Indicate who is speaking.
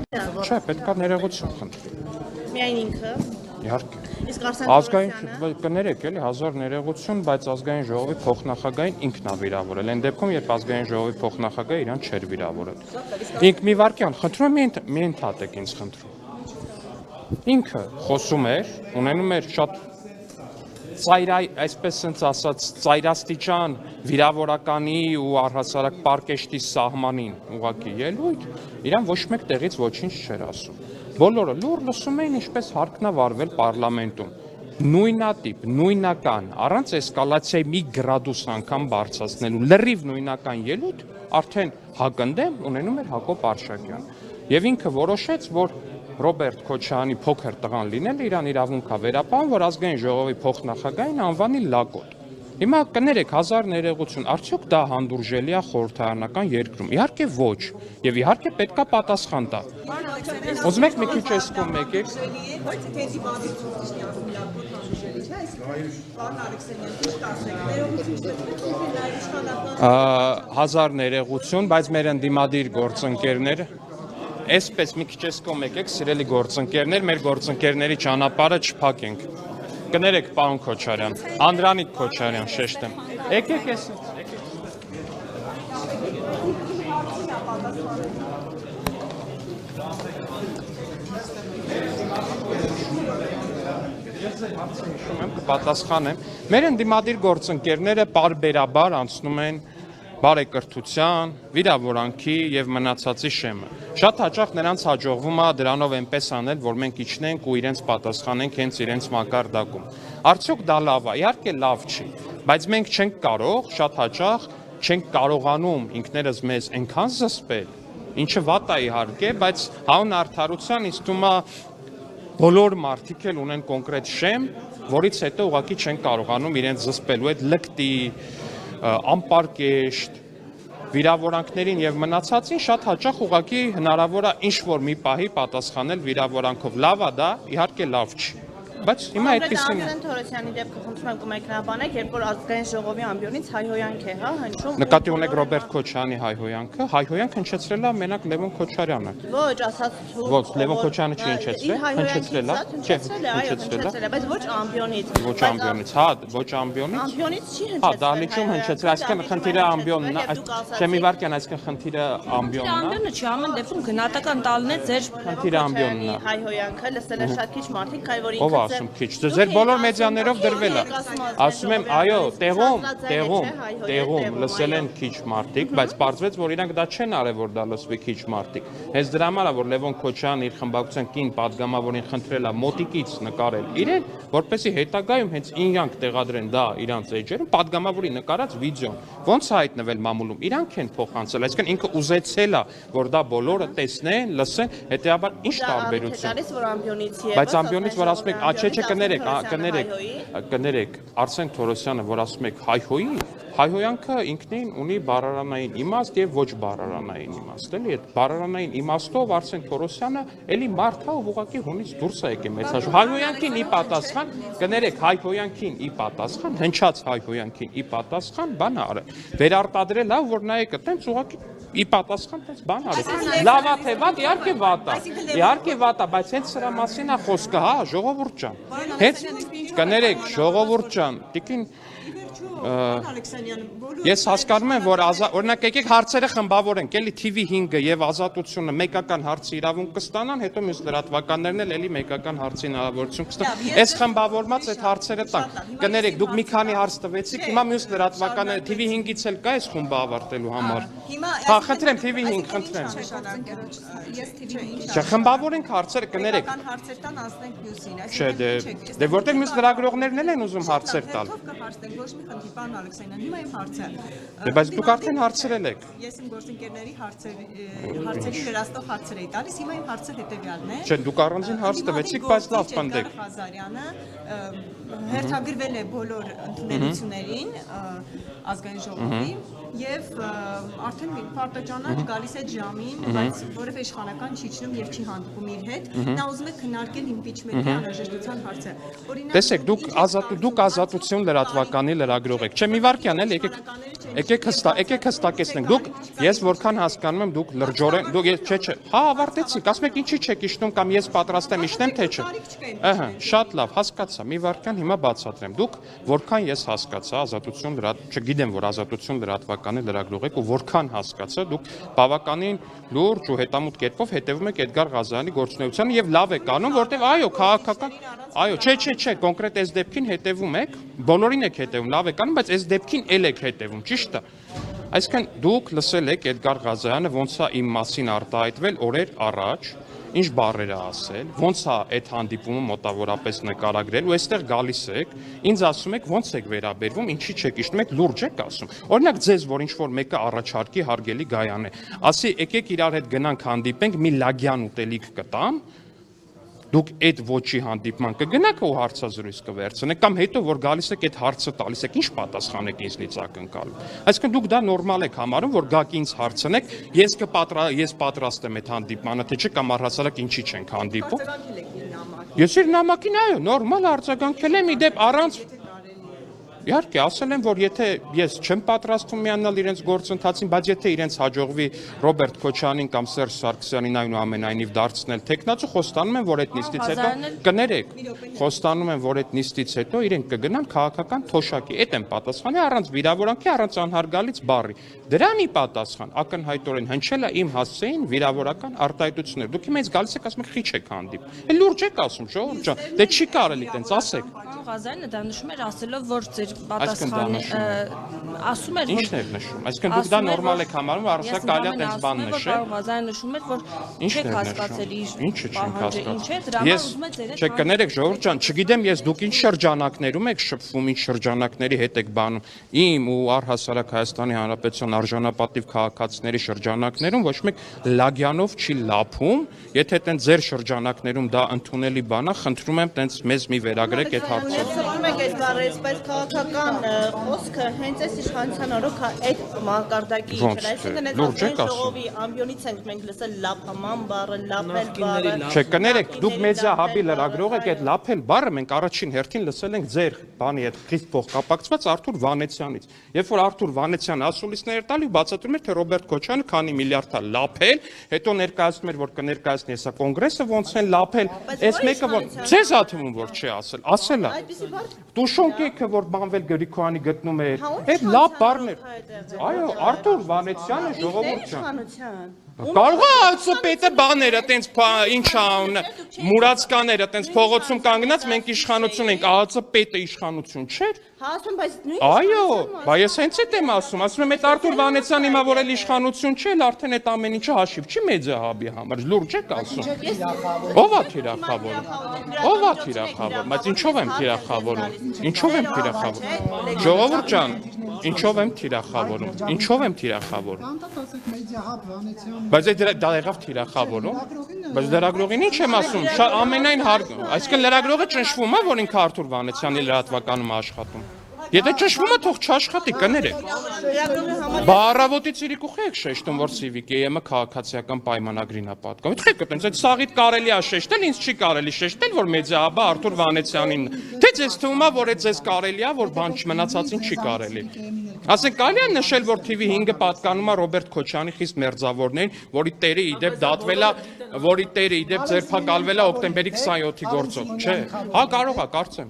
Speaker 1: Չէ, պետք է ներողություն խնդրի։
Speaker 2: Միայն ինքը։
Speaker 1: Իհարկե։
Speaker 2: Իսկ Արսեն
Speaker 1: Ազգային
Speaker 2: Թորոսյանը
Speaker 1: կներեք էլի 1000 ներողություն, բայց ազգային ժողովի փոխնախագահին ինքն է վիրավորել։ Այն դեպքում, երբ ազգային ժողովի փոխնախագահը իրան չէր վիրավորել։ Ինք մի վարքյան, խնդրում եմ մի ընդհատեք ինձ խնդրում։ Ինքը խոսում էր, ունենում էր շատ այսպես ասած ծայրաստիճան վիրավորականի ու առհասարակ պարկեշտի սահմանին ուղղակի ելույթ, իրան ոչ մեկ տեղից ոչինչ չէր ասում։ Բոլորը լուր լսում էին ինչպես հարկն է վարվել պարլամենտում։ Նույնատիպ, նույնական, առանց էսկալացիայի մի գրադուս անգամ բարձրացնելու, լրիվ նույնական ելույթ արդեն հակընդդեմ ունենում էր Հակոբ Արշակյան։ Եվ ինքը որոշեց, որ Ռոբերտ Քոչարյանի փոքր տղան լինելը իրան իրավունք է վերապահում, որ ազգային ժողովի փոխնախագահին անվանի լակոտ։ Հիմա կներեք 1000 ներողություն, արդյոք դա հանդուրժելի է խորհրդարանական երկրում։ Իհարկե ոչ, եւ իհարկե պետքա պատասխան տա։ Ուզում եք մի քիչ էս կողմ եկեք։ Հազար ներողություն, բայց մեր ընդդիմադիր գործընկերները Այսպես մի քիչ էս կողմ եկեք, սիրելի գործընկերներ, մեր գործընկերների ճանապարհը չփակենք։ Կներեք, պարոն Քոչարյան, Անդրանիկ Քոչարյան, շեշտեմ։ Եկեք էս։ Ես ձեր հարցը հիշում եմ, կպատասխանեմ։ Մեր ընդդիմադիր գործընկերները պարբերաբար անցնում են բարեկրթության, վիրավորանքի եւ մնացածի շեմը։ Շատ հաճախ նրանց հաջողվում է դրանով այնպես անել, որ մենք իջնենք ու իրենց պատասխանենք հենց իրենց մակարդակում։ Արդյոք դա լավ է, իհարկե լավ չի, բայց մենք չենք կարող, շատ հաճախ չենք կարողանում ինքներս մեզ այնքան զսպել, ինչը վատ է իհարկե, բայց հանուն արդարության ինձ թվում է բոլոր մարդիկ էլ ունեն կոնկրետ շեմ, որից հետո ուղղակի չեն կարողանում իրենց զսպելու այդ լկտի անպարկեշտ վիրավորանքներին եւ մնացածին շատ հաճախ ուղղակի հնարավոր է ինչ-որ մի պահի պատասխանել վիրավորանքով։ Լավ է դա, իհարկե լավ չի։ Բայց հիմա այդպեսին
Speaker 2: Արսեն Թորոսյանի դեպքը խնդրում եմ կմեկնաբանեք, երբ որ ազգային ժողովի ամբիոնից հայհոյանք է, հա, հնչում։
Speaker 1: Նկատի ունեք Ռոբերտ Քոչարյանի հայհոյանքը, հայհոյանք հնչեցրել է մենակ Լևոն Քոչարյանը։
Speaker 2: Ոչ, ասած
Speaker 1: Ոչ, Լևոն Քոչարյանը չի հնչեցրել, հնչեցրել է, չէ,
Speaker 2: հնչեցրել է, բայց ոչ ամբիոնից։
Speaker 1: Ոչ ամբիոնից, հա, ոչ ամբիոնից։
Speaker 2: Ամբիոնից չի հնչեցել։
Speaker 1: Հա, դահլիճում հնչեցրել, այսինքն խնդիրը ամբիոնն է, չէ, մի վարքյան, այսինքն խնդիրը ամբիոնն է։
Speaker 3: Ամբիոնը չի, ամեն դեպքում գնահատական տալն է ձեր
Speaker 1: խնդիրը ամբիոնն է։
Speaker 2: Հայհոյանքը լսել է շատ քիչ մարդիկ, քանի որ
Speaker 1: Ով ասում քիչ։ Ձեր բոլոր մեդիաներով դրվել է։ Ասում եմ, այո, տեղում լսել են քիչ մարդիկ, բայց պարզվեց, որ իրանք դա չեն արել, որ դա լսվի քիչ մարդիկ։ Հենց դրա համար է, որ Լևոն Քոչարյանն իր խմբակցության կին падգամավորին խնդրել է մոտիկից նկարել իրեն, որպեսզի հետագայում հենց իրանք տեղադրեն դա իրանց էջերում, падգամավորի նկարած վիդեոն։ Ոնց է հայտնվել մամուլում։ Իրանք են փոխանցել, այսինքն ինքը ուզեցել է, որ դա բոլորը տեսնեն, լսեն, հետեւաբար ինչ տարբերություն։ Բայց ամբիոնից որ ասում եք, չէ, կներեք, Արսեն Թորոսյանը, որ ասում եք հայհոյի, հայհոյանքը ինքնին ունի բառարանային իմաստ եւ ոչ բառարանային իմաստ, էլի այդ բառարանային իմաստով Արսեն Թորոսյանը էլի մարդ է ուղղակի հունից դուրս է եկել մեծ հաշվով։ Հայհոյանքին ի պատասխան, կներեք, հայհոյանքին ի պատասխան, հնչած հայհոյանքին ի պատասխան բան արել։ Վերարտադրել է, որ նայեք, այտենց ուղղակի ի պատասխան տես բան արել։ Լավ է թե վատ, իհարկե վատ է։ Իհարկե վատ է, բայց հենց սրա մասին է խոսքը, հա, ժողովուրդ ջան։ Հենց կներեք, ժողովուրդ ջան, տիկին Ես հասկանում եմ, որ օրինակ եկեք հարցերը խմբավորենք, էլի TV5-ը եւ Ազատությունը մեկական հարցի իրավունք կստանան, հետո մյուս լրատվականներն էլ էլի մեկական հարցի հնարավորություն կստանան։ Այս խմբավորված այդ հարցերը տան։ Կներեք, դուք մի քանի հարց տվեցիք, հիմա մյուս լրատվականները TV5-ից էլ կա այս խումբը ավարտելու համար։ Հա, խնդրեմ TV5, խնդրեմ։ Չէ, խմբավորենք հարցերը, կներեք։
Speaker 4: Հարցեր տան անցնենք մյուսին,
Speaker 1: Չէ, դե որտեղ մյուս լրագրողներն են ուզում հարցեր տալ։
Speaker 4: Ոչ մի խնդիր, պարոն Ալեքսանյան, հիմա իմ հարցը։
Speaker 1: Բայց դուք արդեն հարցրել եք։
Speaker 4: Ես իմ գործընկերների հարցերի վերաստող հարցեր էի տալիս, հիմա իմ հարցը հետևյալն է։
Speaker 1: Չէ, դուք առանձին հարց տվեցիք, բայց լավ պնդեք։
Speaker 4: Ղազարյանը հերթագրվել է բոլոր ընդունելություններին ազգային ժողովի եւ արդեն պարտաճանաչ գալիս է ժամին, բայց որևէ իշխանական չի իջնում եւ չի հանդիպում իր հետ։ Նա ուզում է քննարկել իմպիչմենտի անհրաժեշտության հարցը։
Speaker 1: Տեսեք, դուք ազատություն լրատվականի լրագրող եք։ Չէ, մի վարքյան էլ եկեք հստակեցնենք։ Դուք ես որքան հասկանում եմ, դուք լրջորեն, դուք չէ, հա, ավարտեցիք, ասում եք ինչի չեք իջնում կամ ես պատրաստ եմ իջնեմ, թե չէ։ Ահա, շատ լավ, հասկացա։ Մի վարքյան հիմա բացատրեմ։ Դուք որքան ես հասկացա, ազատություն չգիտեմ, որ ազատություն լրատվականի լրագրող եք ու որքան հասկացա, դուք բավականին լուրջ ու հետամուտ կերպով հետևում եք Էդգար Ղազարյանի գործունեությանը եւ լավ եք անում, որտեվ այո, քաղաքական, այո, չէ, կոնկրետ այս դեպքին հետևում եք, բոլորին եք հետևում, լավ եք անում, բայց այս դեպքին էլ եք հետևում, ճիշտ է։ Այսինքն դուք լսել եք Էդգար Ղազարյանը ոնց է իմ մասին արտահայտվել օրեր առաջ, ինչ բառեր է ասել, ոնց է այդ հանդիպումը մոտավորապես նկարագրել ու այստեղ գալիս եք, ինձ ասում եք ոնց եք վերաբերվում, ինչի չեք իջնում, եք լուրջ եք ասում։ Օրինակ ձեզ, որ ինչ որ մեկը առաջարկի հարգելի Գայան է, ասի եկեք իրար հետ գնանք հանդիպենք, մի լագյան ուտելիք կտամ, դուք այդ ոչի հանդիպման կգնաք ու հարցազրույց կվերցնեք կամ հետո որ գալիս եք այդ հարցը տալիս եք, ինչ պատասխան եք ինձնից ակնկալում։ Այսինքն դուք դա նորմալ եք համարում, որ գաք ինձ հարցնեք, ես պատրաստ եմ այդ հանդիպմանը, թե չէ կամ առհասարակ ինչի չենք հանդիպում։ Ես իր նամակին այո, նորմալ արձագանքել եմ, իդեպ առանց Իհարկե, ասել եմ, որ եթե ես չեմ պատրաստվում միանալ իրենց գործընթացին, բայց եթե իրենց հաջողվի Ռոբերտ Քոչարյանին կամ Սերժ Սարգսյանին այնուամենայնիվ դարձնել տեխնացու, խոստանում եմ, որ այդ նիստից հետո կներեք, խոստանում եմ, որ այդ նիստից հետո իրենք կգնան քաղաքական թոշակի։ Այդ եմ պատասխանը առանց վիրավորանքի, առանց անհարգալից բառի։ Դրանի պատասխան ակնհայտորեն հնչել է իմ հասցեին վիրավորական արտահայտություններ։ Դուք ինձ գալիս եք ասում եք խիչ եք հանդիպ։ Էլ լուրջ եք ասում, ժողովուրդ ջան, դե չի կարելի տենց ասեք։
Speaker 3: Ղազարյանը դա նշում էր ասելով, որ ձեր պատասխանը ասում էր, որ
Speaker 1: Ինչն էր նշում։ Այսինքն դուք դա նորմալ եք համարում, առհասարակ կարելի է տենց բան նշել։
Speaker 3: Ղազարյանը նշում էր, որ չեք հասկացել իր
Speaker 1: Ինչը չենք հասկացել։
Speaker 3: դրա ուզում է ձեր հետ։
Speaker 1: Չէ, կներեք ժողովուրդ ջան, չգիտեմ ես դուք ինչ շրջանակներում եք շփվում, ինչ շրջանակների հետ եք բանում։ Իմ ու առհասարակ Հայաստանի Հանրապետության արժանապատիվ քաղաքացիների շրջանակներում ոչ մեկ լագյանով չի լափում, եթե տենց ձեր շրջանակներում դա ընդունելի բան է, խնդրում եմ տենց մեզ մի վերագրեք այդ հարցը։
Speaker 2: Սպասում եք այս բառերից, բայց քաղաքական խոսքը հենց այս իշխանության օրոք այդ մակարդակի չէ, այսինքն այս ժողովի ամբիոնից ենք մենք լսել լափաման բառը, լափել բառը։
Speaker 1: Չէ, կներեք, դուք մեդիա հաբի լրագրող եք, այդ լափել բառը մենք առաջին հերթին լսել ենք ձեր բանի հետ խիստ փոխկապակցված Արթուր Վանեցյանից։ Երբ որ Արթուր Վանեցյանը ասուլիսներ տալի, բացատրում էր, թե Ռոբերտ Քոչարյանը քանի միլիարդ է լափել, հետո ներկայացնում էր, որ կներկայացնի հեսա կոնգրեսը ոնց են լափել, այս մեկը ոնց ձեզ աթվում որ չի ասել է։ Տուշոնկեքը որ բանվել Գրիգորյանի գտնում է, այդ լավ բառներ։ Այո, Արթուր Վանեցյանը ժողովուրդ ջան։ Կարող է ԱՑՊ-ը բաները, տենց ինչ ան, մուրացկաները, տենց փողոցում կանգնած մենք իշխանություն ենք, ԱՑՊ-ը իշխանություն չէր։
Speaker 2: Հա, ասում, բայց նույն
Speaker 1: Այո, բայց ես հենց այդ եմ ասում եմ այդ Արթուր Վանեցյանը հիմա որ էլ իշխանություն չէ, արդեն այդ ամեն ինչը հաշիվ չի մեդիա հաբի համար, լուրջ եք ասում։ Ո՞վ է թիրախավորում։ Ո՞վ է թիրախավորում, բայց ինչով եմ թիրախավորում։ Ինչով եմ թիրախավորում։ Ժողովուրդ ջան, ինչով եմ թիրախավորում։ Ինչով եմ թիրախավորում։ Բայց դա եղավ թիրախավորում։ Բայց լրագրողին ինչ եմ ասում, ամենայն այսինքն լրագրողը ճնշվում է, որ ինքը Արթուր Վանեցյանի լրատվականում աշխատում։ Եթե ճնշվում է, թող չաշխատի, կներեք։ Բառավոտից իրիկուխ եք շեշտում, որ Civic AM-ը քաղաքացիական պայմանագրին է պատկանում։ Եք այտենց այդ սաղիդ կարելի է շեշտել, ինձ չի կարելի շեշտել, որ մեդիահաբը Արթուր Վանեցյանին։ Թե ձեզ թվում է, որ այդ ձեզ կարելի է, որ բան չմնացածին չի կարելի։ Ասենք կարելի է նշել, որ TV5-ը պատկանում է Ռոբերտ Քոչարյանի խիստ մերձավորներին, որի տերը իդեպ դատվել է, որի տերը իդեպ ձերբակալվել է հոկտեմբերի 27-ի գործով, չէ։ Հա կարող է, կարծեմ։